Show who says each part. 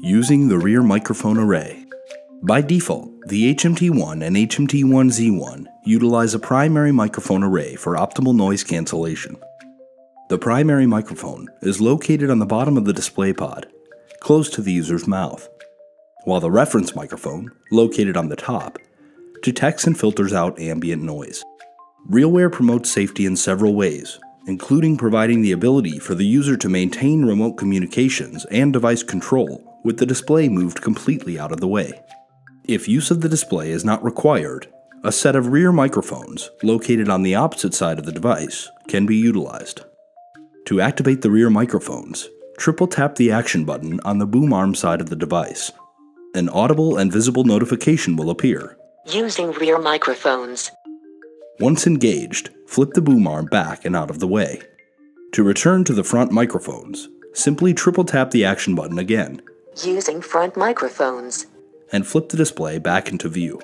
Speaker 1: Using the rear microphone array. By default, the HMT-1 and HMT-1Z1 utilize a primary microphone array for optimal noise cancellation. The primary microphone is located on the bottom of the display pod, close to the user's mouth, while the reference microphone, located on the top, detects and filters out ambient noise. RealWear promotes safety in several ways, including providing the ability for the user to maintain remote communications and device control with the display moved completely out of the way. If use of the display is not required, a set of rear microphones located on the opposite side of the device can be utilized. To activate the rear microphones, triple tap the action button on the boom arm side of the device. An audible and visible notification will appear.
Speaker 2: Using rear microphones.
Speaker 1: Once engaged, flip the boom arm back and out of the way. To return to the front microphones, simply triple tap the action button again.
Speaker 2: Using front microphones.
Speaker 1: And flip the display back into view.